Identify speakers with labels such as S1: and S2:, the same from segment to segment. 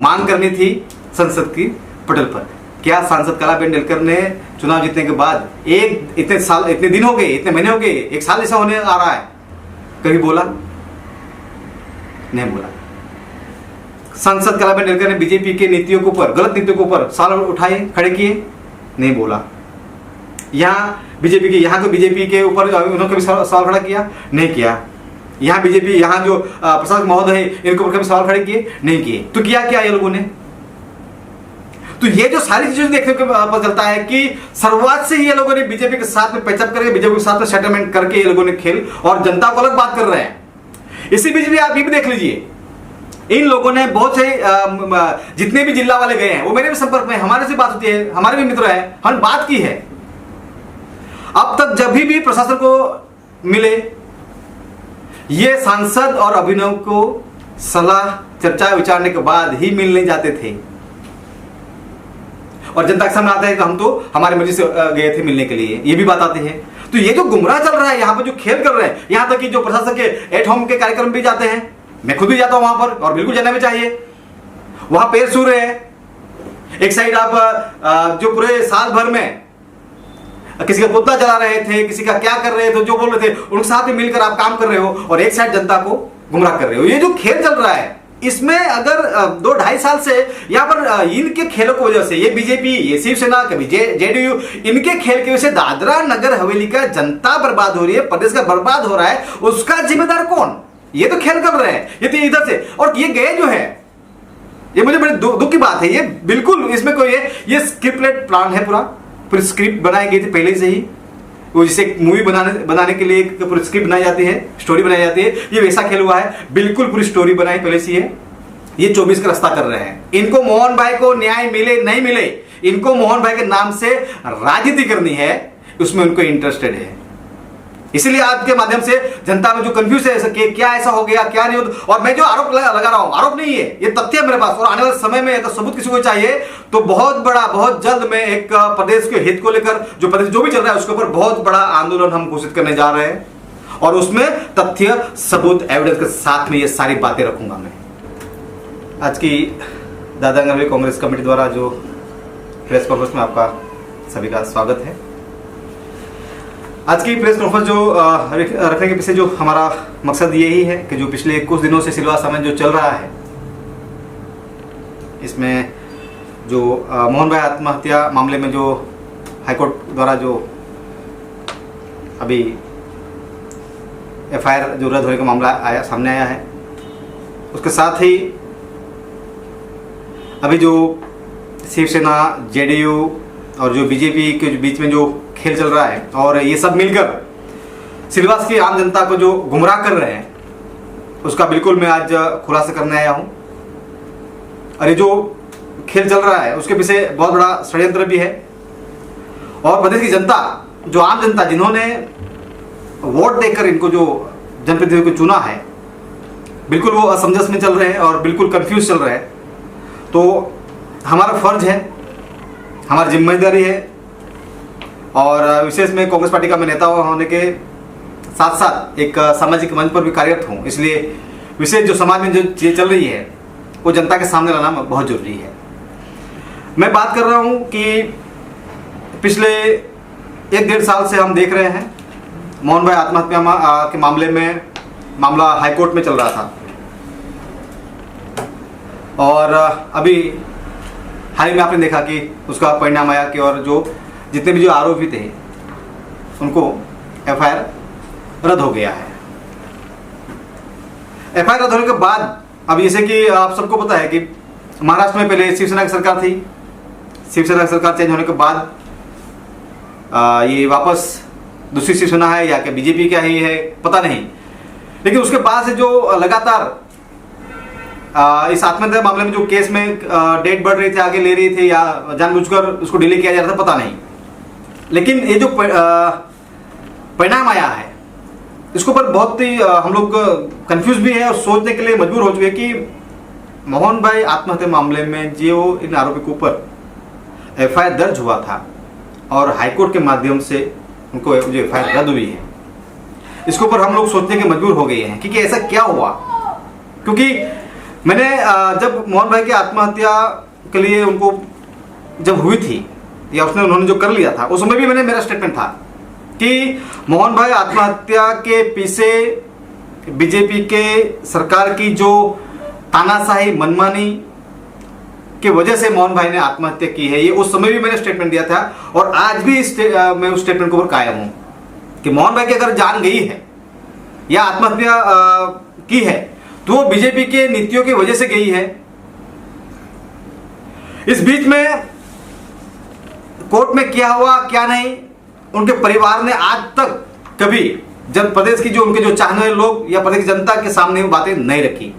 S1: मांग करनी थी संसद की पटल पर। क्या सांसद कलाबेन डेलकर ने चुनाव जीतने के बाद इतने दिन हो गए, इतने महीने हो गए, 1 साल ऐसा होने आ रहा है, कभी बोला? नहीं बोला। सांसद कलाबेन डेलकर ने बीजेपी के नीतियों के ऊपर, गलत नीतियों के ऊपर सवाल उठाए, खड़े किए? नहीं बोला। यहाँ बीजेपी के ऊपर उन्होंने कभी सवाल खड़ा किया? नहीं किया। यहाँ जो प्रशासक महोदय है इनके ऊपर कभी सवाल खड़े किए? नहीं किए। तो किया क्या ये लोगों ने? तो ये जो सारी चीजें देखने को पता चलता है कि शुरुआत से ही ये लोगों ने बीजेपी के साथ में पैचअप करके, बीजेपी के साथ में सेटलमेंट करके ये लोगों ने खेल और जनता को अलग बात कर रहे हैं। इसी बीच में आप ये भी देख लीजिए, इन लोगों ने बहुत से जितने भी जिला वाले गए हैं वो मेरे भी संपर्क में, हमारे से बात होती है, हमारे भी मित्र हैं, हमने बात की है। अब तक जब भी प्रशासन को मिले ये सांसद और अभिनव को सलाह चर्चा विचारने के बाद ही मिलने जाते थे और जनता के सामने आता है कि हम तो हमारी मर्जी से गए थे मिलने के लिए, ये भी बात आती है। तो ये जो गुमराह चल रहा है, यहाँ पर जो खेल कर रहे हैं, यहाँ तक कि जो प्रशासन के एट होम के कार्यक्रम भी जाते हैं, मैं खुद भी जाता हूं वहां पर और बिल्कुल जाना भी चाहिए। वहां पैर छू रहे हैं, एक साइड आप जो पूरे साल भर में किसी का पुतला जला रहे थे, किसी का क्या कर रहे थे, जो बोल रहे थे उनके साथ में मिलकर आप काम कर रहे हो और एक साइड जनता को गुमराह कर रहे हो। ये जो खेल चल रहा है इसमें अगर 2-2.5 साल से यहाँ पर इनके खेलों की वजह से ये बीजेपी, ये शिवसेना, कभी जेडीयू, इनके खेल की वजह से दादरा नगर हवेली का जनता बर्बाद हो रही है, प्रदेश का बर्बाद हो रहा है, उसका जिम्मेदार कौन? ये तो खेल कर रहे हैं, ये तो इधर से। और ये गए जो है, ये मुझे बड़े दुख की बात है, ये बिल्कुल इसमें कोई है, ये स्क्रिप्टेड प्लान है, पूरी स्क्रिप्ट बनाई गई थी पहले से ही। वो जिसे मूवी बनाने के लिए एक पूरी स्क्रिप्ट बनाई जाती है, स्टोरी बनाई जाती है, ये वैसा खेल हुआ है, बिल्कुल पूरी स्टोरी बनाई पहले से है। ये 24 का रास्ता कर रहे हैं। इनको मोहन भाई को न्याय मिले नहीं मिले, इनको मोहन भाई के नाम से राजनीति करनी है, उसमें उनको इंटरेस्टेड है। इसलिए आपके माध्यम से जनता में जो कंफ्यूज है कि क्या ऐसा हो गया, क्या नहीं हो। और मैं जो आरोप लगा रहा हूं, आरोप नहीं है, ये तथ्य है मेरे पास। और आने वाले समय में अगर सबूत किसी को चाहिए तो बहुत जल्द में एक प्रदेश के हित को लेकर जो प्रदेश जो भी चल रहा है उसके ऊपर बहुत बड़ा आंदोलन हम घोषित करने जा रहे हैं और उसमें तथ्य, सबूत, एविडेंस के साथ में ये सारी बातें रखूंगा मैं। आज की दादरा नगर कांग्रेस कमेटी द्वारा जो प्रेस कॉन्फ्रेंस में आपका सभी का स्वागत है। आज की प्रेस कॉन्फ्रेंस जो रखने के पीछे जो हमारा मकसद यही है कि जो पिछले कुछ दिनों से सिलवासा समय जो चल रहा है, इसमें जो मोहन भाई आत्महत्या मामले में जो हाईकोर्ट द्वारा जो अभी एफआईआर जो रद्द होने का मामला सामने आया है, उसके साथ ही अभी जो शिवसेना, जेडीयू और जो बीजेपी के बीच में जो खेल चल रहा है और ये सब मिलकर सिलवास की आम जनता को जो गुमराह कर रहे हैं, उसका बिल्कुल मैं आज खुलासा करने आया हूं। और ये जो खेल चल रहा है उसके पीछे बहुत बड़ा षड्यंत्र भी है और प्रदेश की जनता, जो आम जनता जिन्होंने वोट देकर इनको जो जनप्रतिनिधियों को चुना है, बिल्कुल वो असमंजस में चल रहे हैं और बिल्कुल कंफ्यूज चल रहे हैं। तो हमारा फर्ज है, हमारी जिम्मेदारी है और विशेष में कांग्रेस पार्टी का मैं नेता होने के साथ साथ एक सामाजिक मंच पर भी कार्यरत हूँ, इसलिए विशेष जो समाज में जो चीज़ चल रही है वो जनता के सामने लाना बहुत जरूरी है। मैं बात कर रहा हूँ कि पिछले 1-1.5 साल से हम देख रहे हैं मोहन भाई आत्महत्या के मामले में मामला हाईकोर्ट में चल रहा था और अभी हाल ही में आपने देखा कि उसका परिणाम आया कि और जो जितने भी जो आरोपी थे उनको एफआईआर रद्द हो गया है। एफआईआर रद्द होने के बाद अब जैसे कि आप सबको पता है कि महाराष्ट्र में पहले शिवसेना की सरकार थी, शिवसेना की सरकार चेंज होने के बाद ये वापस दूसरी शिवसेना है या क्या बीजेपी क्या ही है पता नहीं, लेकिन उसके बाद से जो लगातार इस आत्महत्या मामले में जो केस में डेट बढ़ रही थी, आगे ले रही थी या जानबूझकर उसको डिले किया जा रहा था पता नहीं, लेकिन ये जो परिणाम आया है इसके ऊपर बहुत ही हम लोग कंफ्यूज भी है और सोचने के लिए मजबूर हो चुके कि मोहन भाई आत्महत्या मामले में जो इन आरोपी के ऊपर एफआईआर दर्ज हुआ था और हाईकोर्ट के माध्यम से उनको जो एफआईआर रद्द हुई है, इसके ऊपर हम लोग सोचने के मजबूर हो गए हैं कि ऐसा क्या हुआ। क्योंकि मैंने जब मोहन भाई की आत्महत्या के लिए उनको जब हुई थी या उन्होंने जो कर लिया था, उस समय भी मेरा स्टेटमेंट था कि मोहन भाई आत्महत्या के पीछे बीजेपी के सरकार की जो तानाशाही मनमानी की वजह से मोहन भाई ने आत्महत्या की है। ये उस समय भी मैंने स्टेटमेंट दिया था और आज भी मैं उस स्टेटमेंट के ऊपर कायम हूं कि मोहन भाई की अगर जान गई है या आत्महत्या की है तो वो बीजेपी के नीतियों की वजह से गई है। इस बीच में कोर्ट में क्या हुआ क्या नहीं, उनके परिवार ने आज तक कभी जब प्रदेश की उनके जो चाहने वाले लोग या प्रदेश की जनता के सामने वो बातें नहीं रखी।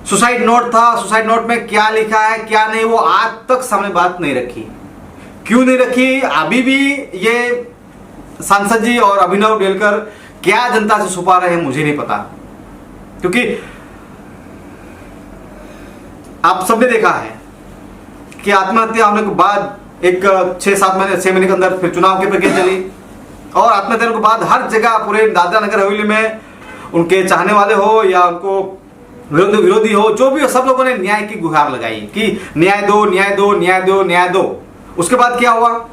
S1: सुसाइड नोट था, सुसाइड नोट में क्या लिखा है क्या नहीं, वो आज तक सामने बात नहीं रखी। क्यों नहीं रखी? अभी भी ये सांसद जी और अभिनव डेलकर क्या जनता से छुपा रहे हैं मुझे नहीं पता, क्योंकि आप सबने देखा है कि आत्महत्या होने के बाद एक 6 महीने के अंदर फिर चुनाव की प्रक्रिया चली और आत्महत्या के बाद हर जगह पूरे दादरा नगर हवेली में उनके चाहने वाले हो या उनको विरोधी हो, जो भी हो, सब लोगों ने न्याय की गुहार लगाई कि न्याय दो न्याय दो न्याय दो न्याय दो। उसके बाद क्या हुआ?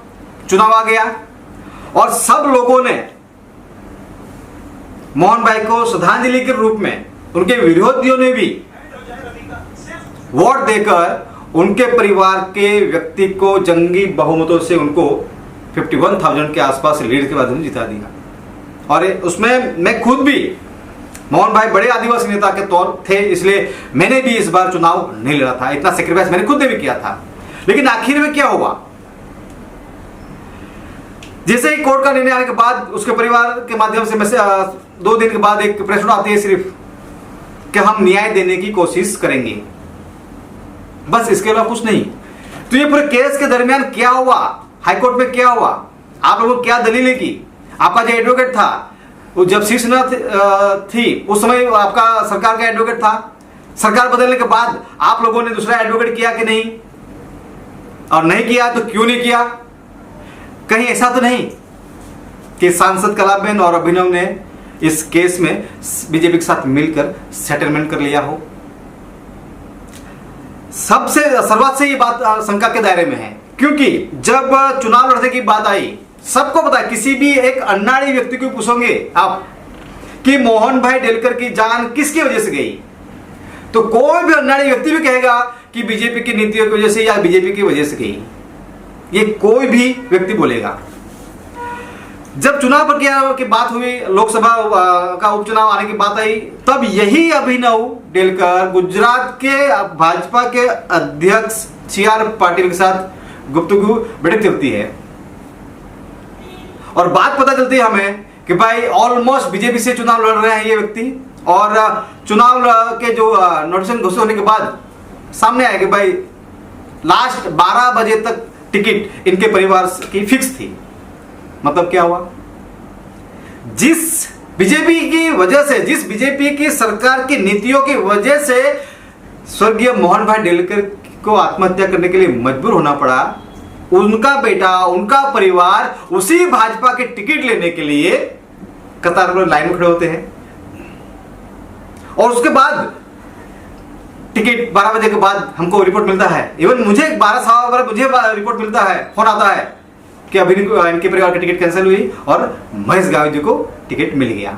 S1: चुनाव आ गया और सब लोगों ने मोहन भाई को श्रद्धांजलि के रूप में, उनके विरोधियों ने भी वोट देकर उनके परिवार के व्यक्ति को जंगी बहुमतों से उनको 51,000 के आसपास लीड के माध्यम से जिता दिया। और उसमें मैं खुद भी, मोहन भाई बड़े आदिवासी नेता के तौर थे, इसलिए मैंने भी इस बार चुनाव नहीं लड़ा था, इतना सेक्रीफाइस मैंने खुद ने भी किया था। लेकिन आखिर में क्या हुआ? जैसे ही कोर्ट का निर्णय आने के बाद उसके परिवार के माध्यम से मैसेज 2 दिन के बाद एक प्रेस नोट आती है सिर्फ कि हम न्याय देने की कोशिश करेंगे, बस इसके अलावा कुछ नहीं। तो ये पूरे केस के दरमियान क्या हुआ, हाईकोर्ट में क्या हुआ, आप लोगों को क्या दलीलें की, आपका जो एडवोकेट था वो जब शीर्षनाथ थी उस समय आपका सरकार का एडवोकेट था, सरकार बदलने के बाद आप लोगों ने दूसरा एडवोकेट किया कि नहीं, और नहीं किया तो क्यों नहीं किया? कहीं ऐसा तो नहीं कि सांसद कलाबेन और अभिनव ने इस केस में बीजेपी के साथ मिलकर सेटलमेंट कर लिया हो? सबसे सर्वात से ये बात शंका के दायरे में है, क्योंकि जब चुनाव लड़ने की बात आई, सबको पता है, किसी भी एक अन्नाड़ी व्यक्ति को पूछोगे आप कि मोहन भाई डेलकर की जान किसकी वजह से गई, तो कोई भी अन्नाड़ी व्यक्ति भी कहेगा कि बीजेपी की नीतियों की वजह से या बीजेपी की वजह से गई। ये कोई भी व्यक्ति बोलेगा। जब चुनाव प्रक्रिया की बात हुई, लोकसभा का उपचुनाव आने की बात आई, तब यही अभिनव डेलकर गुजरात के भाजपा के अध्यक्ष CR पाटिल के साथ गुफ्तगू बैठक चलती है और बात पता चलती है हमें कि भाई ऑलमोस्ट बीजेपी से चुनाव लड़ रहे हैं ये व्यक्ति, और चुनाव के जो नोटिफिकेशन घोषित होने के बाद सामने आया कि भाई लास्ट 12 बजे तक टिकट इनके परिवार की फिक्स थी। मतलब क्या हुआ? जिस बीजेपी की वजह से, जिस बीजेपी की सरकार की नीतियों की वजह से स्वर्गीय मोहन भाई डेलकर को आत्महत्या करने के लिए मजबूर होना पड़ा, उनका बेटा, उनका परिवार उसी भाजपा के टिकट लेने के लिए कतार में लाइन में खड़े होते हैं, और उसके बाद टिकट 12 बजे के बाद हमको रिपोर्ट मिलता है, इवन मुझे 12 मुझे रिपोर्ट मिलता है, फोन आता है कि अभी इनके परिवार की टिकट कैंसिल हुई और महेश गावी जी को टिकट मिल गया।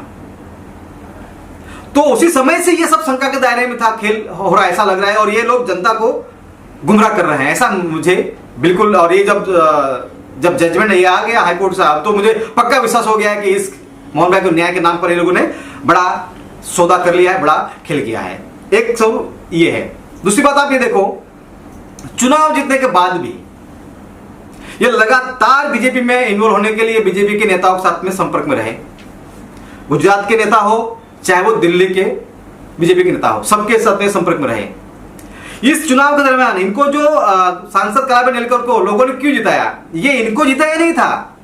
S1: तो उसी समय से ये सब शंका के दायरे में था, खेल हो रहा है ऐसा लग रहा है, और ये लोग जनता को गुमराह कर रहे हैं ऐसा मुझे बिल्कुल। और ये जब जजमेंट ये आ गया हाईकोर्ट साहब, तो मुझे पक्का विश्वास हो गया है कि इस मोहन भाई को न्याय के नाम पर ये लोगों ने बड़ा सौदा कर लिया है, बड़ा खेल किया है। एक सब ये है। दूसरी बात आप ये देखो, चुनाव जीतने के बाद भी ये लगातार बीजेपी में इन्वॉल्व होने के लिए बीजेपी के नेताओं के साथ में संपर्क में रहे। गुजरात के नेता हो चाहे वो दिल्ली के बीजेपी के नेता हो, सबके साथ में संपर्क में रहे। इस चुनाव के दरमियान इनको जो सांसद कलाबेन डेलकर को लोगों ने क्यों जिताया? ये इनको जिताया नहीं था,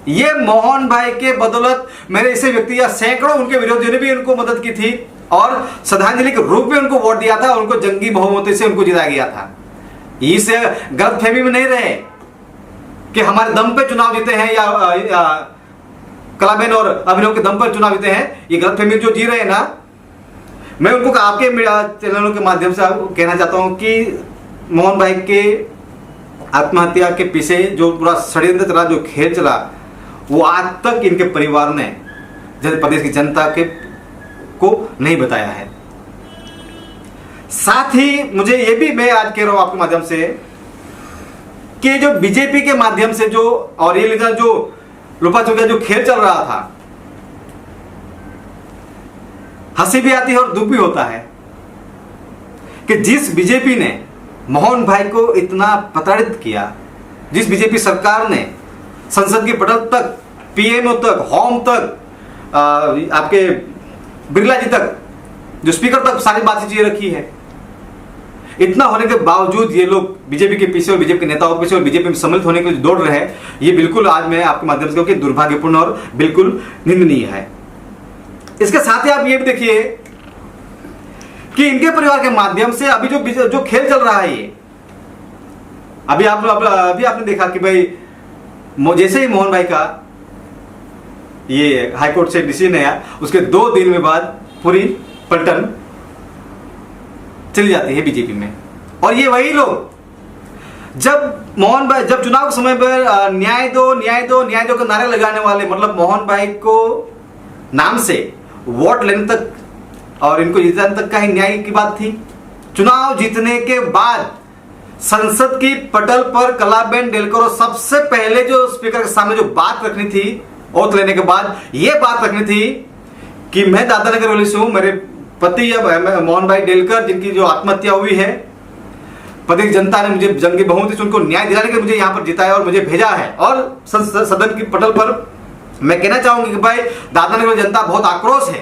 S1: ये मोहन भाई के बदौलत मेरे ऐसे व्यक्ति या सैकड़ों उनके विरोधियों ने भी उनको मदद की थी और श्रद्धांजलि के रूप में उनको वोट दिया था, उनको जंगी बहुमत से उनको जिताया गया था। इस गलतफहमी में नहीं रहे कि हमारे दम पे चुनाव जीते हैं या कलाबेन और अभिनव के दम पर चुनाव जीते हैं। ये गलतफहमी जो जी रहे हैं ना, मैं उनको आपके चैनलों के माध्यम से कहना चाहता हूं कि मोहन भाई के आत्महत्या के पीछे जो पूरा षड्यंत्र चला, जो खेल चला, वो आज तक इनके परिवार ने प्रदेश की जनता के को नहीं बताया है। साथ ही मुझे ये भी मैं आज कह रहा हूं आपके माध्यम से कि जो बीजेपी के माध्यम से जो और ये लेकर जो लुका छुपा जो खेल चल रहा था, हंसी भी आती है और दुख भी होता है कि जिस बीजेपी ने मोहन भाई को इतना प्रताड़ित किया, जिस बीजेपी सरकार ने संसद के पटल तक, पीएमओ तक, होम तक, आपके बिरला जी तक, जो स्पीकर तक सारी बातचीत रखी है, इतना होने के बावजूद ये लोग बीजेपी के पीछे और बीजेपी के नेताओं के पीछे और बीजेपी में सम्मिलित होने के लिए दौड़ रहे हैं, ये बिल्कुल आज मैं आपके माध्यम से कहूं कि दुर्भाग्यपूर्ण और बिल्कुल निंदनीय है। इसके साथ ही आप ये भी देखिए कि इनके परिवार के माध्यम से अभी जो खेल चल रहा है, ये अभी आपने देखा कि भाई जैसे ही मोहन भाई का ये हाईकोर्ट से डिसीजन आया, उसके 2 दिन में बाद पूरी पलटन चली जाती है बीजेपी में। और ये वही लोग जब चुनाव के समय पर न्याय दो न्याय दो न्याय दो का नारे लगाने वाले, मतलब मोहन भाई को नाम से वोट लेने तक और इनको जिताने तक का ही न्याय की बात थी। चुनाव जीतने के बाद संसद की पटल पर कलाबेन डेलकर सबसे पहले जो स्पीकर के सामने जो बात रखनी थी, ओथ लेने के बाद ये बात रखनी थी कि मैं दादानगर वाले से हूं, मेरे पति मोहन भाई डेलकर जिनकी जो आत्महत्या हुई है, प्रदेश जनता ने मुझे जंगी बहुमती से उनको न्याय दिलाने के लिए यहां पर जिताया और मुझे भेजा है। और सदन की पटल पर मैं कहना चाहूंगी कि भाई दादानगर जनता बहुत आक्रोश है।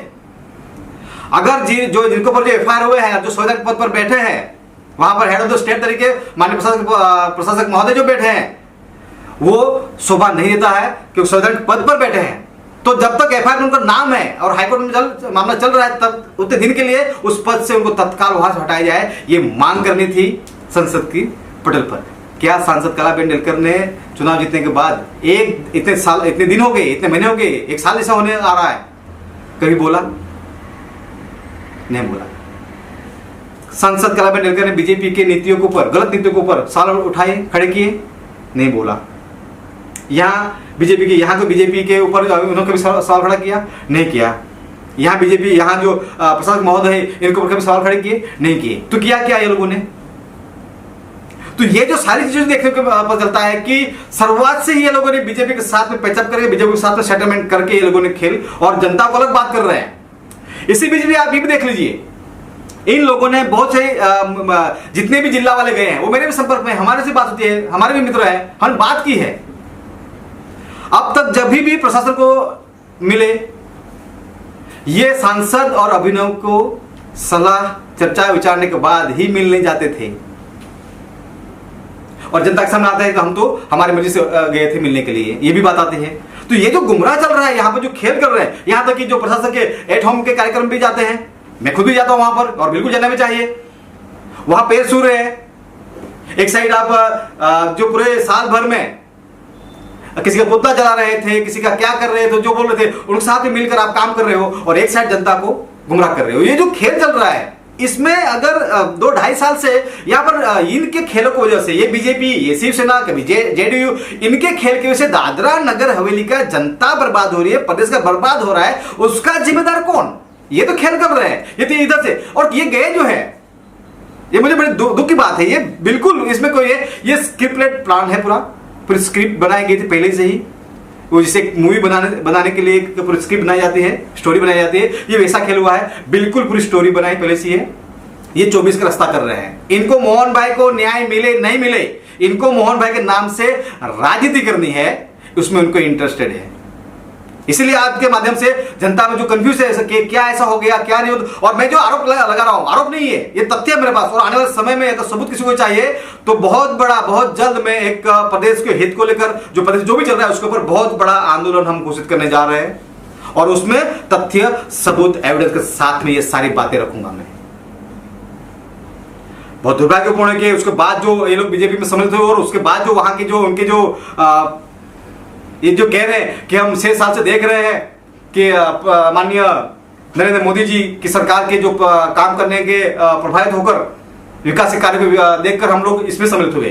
S1: अगर जिनको पर जो एफआईआर हुए हैं, जो संविधान पद पर बैठे हैं, वहां पर हेड ऑफ द स्टेट तरीके माननीय प्रशासक महोदय जो बैठे हैं, वो शोभा नहीं देता है क्योंकि संविधान पद पर बैठे हैं। तो जब तक एफआईआर में उनका नाम है और हाईकोर्ट में मामला चल रहा है, तब उतने दिन के लिए उस पद से उनको तत्काल वहां से हटाया जाए, ये मांग करनी थी संसद की पटल पर। क्या सांसद कलाबेन डेलकर ने चुनाव जीतने के बाद इतने दिन हो गए, इतने महीने हो गए, 1 साल ऐसा होने आ रहा है, कभी बोला? नहीं बोला। सांसद कलाबेन डेलकर ने बीजेपी के नीतियों के ऊपर, गलत नीतियों के ऊपर सवाल उठाए, खड़े किए? नहीं बोला। यहाँ को बीजेपी के ऊपर उन्होंने कभी सवाल खड़ा किया? नहीं किया। यहाँ बीजेपी, यहाँ जो प्रशासक महोदय है, इनके ऊपर कभी सवाल खड़े किए? नहीं किए। तो किया क्या ये लोगों ने? तो ये जो सारी चीजें देखने को पता चलता है कि शुरुआत से ही ये लोगों ने बीजेपी के साथ में पैचअप करके, बीजेपी के साथ में सेटलमेंट करके ये लोगों ने खेल और जनता को अलग बात कर रहे हैं। इसी बीच में आप ये भी देख लीजिए, इन लोगों ने बहुत से जितने भी जिला वाले गए हैं, वो मेरे भी संपर्क में, हमारे से बात होती है, हमारे भी मित्र हैं, हमने बात की है। अब तक जब भी प्रशासन को मिले, ये सांसद और अभिनव को सलाह चर्चा विचारने के बाद ही मिलने जाते थे और जनता के सामने आता है कि हम तो हमारी मर्जी से गए थे मिलने के लिए, ये भी बात आती है। तो ये जो गुमराह चल रहा है, यहाँ पर जो खेल कर रहे हैं, यहाँ तक कि जो प्रशासन के एट होम के कार्यक्रम भी जाते हैं, मैं खुद भी जाता हूं वहां पर और बिल्कुल जाना भी चाहिए। वहां पैर छू रहे हैं, एक साइड आप जो पूरे साल भर में किसी का पुतला जला रहे थे, किसी का क्या कर रहे थे, जो बोल रहे थे, उनके साथ में मिलकर आप काम कर रहे हो और एक साइड जनता को गुमराह कर रहे हो। ये जो खेल चल रहा है, इसमें अगर 2-2.5 साल से यहाँ पर इनके खेलों की वजह से ये बीजेपी, ये शिवसेना, कभी जेडीयू, इनके खेल की वजह से दादरा नगर हवेली का जनता बर्बाद हो रही है, प्रदेश का बर्बाद हो रहा है, उसका जिम्मेदार कौन? ये तो खेल कर रहे हैं, ये तो इधर से। और ये गए जो है, ये मुझे बड़े दुख की बात है, ये बिल्कुल इसमें कोई है, ये स्क्रिप्टेड प्लान है, पूरी स्क्रिप्ट बनाई गई थी पहले से ही। वो जिसे एक मूवी बनाने के लिए एक पूरी स्क्रिप्ट बनाई जाती है, स्टोरी बनाई जाती है, ये वैसा खेल हुआ है, बिल्कुल पूरी स्टोरी बनाई पहले से है। ये 24 का रास्ता कर रहे हैं। इनको मोहन भाई को न्याय मिले नहीं मिले, इनको मोहन भाई के नाम से राजनीति करनी है, उसमें उनको इंटरेस्टेड है। इसीलिए आपके माध्यम से जनता में जो कंफ्यूज है कि क्या ऐसा हो गया, क्या नहीं हो। और मैं जो आरोप लगा रहा हूं, आरोप नहीं है, ये तथ्य है मेरे पास। और आने वाले समय में अगर सबूत किसी को चाहिए तो बहुत जल्द में एक प्रदेश के हित को लेकर जो प्रदेश जो भी चल रहा है उसके ऊपर बहुत बड़ा आंदोलन हम घोषित करने जा रहे हैं और उसमें तथ्य, सबूत, एविडेंस के साथ में ये सारी बातें रखूंगा मैं। बहुत दुर्भाग्यपूर्ण है कि उसके बाद जो ये लोग बीजेपी में सम्मिलित हुए और उसके बाद जो वहां के जो उनके जो ये जो कह रहे हैं कि हम 6 साल से देख रहे हैं कि माननीय नरेंद्र मोदी जी की सरकार के जो काम करने के प्रभावित होकर विकास के कार्य को देखकर हम लोग इसमें सम्मिलित हुए।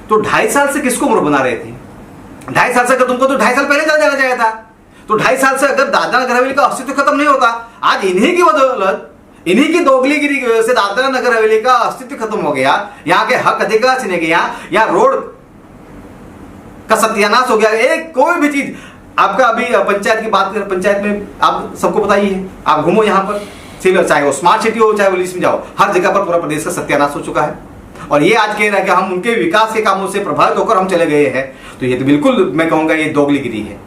S1: तो 2.5 साल से किसको मूर्ख बना रहे थे? 2.5 साल से अगर तुमको तो 2.5 साल पहले चला जाना चाहिए था। तो 2.5 साल से अगर दादरा नगर हवेली का अस्तित्व खत्म नहीं होता, आज इन्हीं की बदौलत, इन्हीं की दोगलीगिरी की वजह से दादरा नगर हवेली का अस्तित्व खत्म हो गया, यहाँ के हक अधिकार छीने गया, यहाँ रोड का सत्यानाश हो गया। एक कोई भी चीज आपका, अभी पंचायत की बात करें, पंचायत में आप सबको पता ही है, आप घूमो यहाँ पर, चाहे वो स्मार्ट सिटी हो चाहे वो लिस्ट में जाओ, हर जगह पर पूरा प्रदेश का सत्यानाश हो चुका है। और ये आज कह रहा है कि हम उनके विकास के कामों से प्रभावित होकर हम चले गए हैं, तो ये तो बिल्कुल मैं कहूंगा ये दोगलीगिरी है।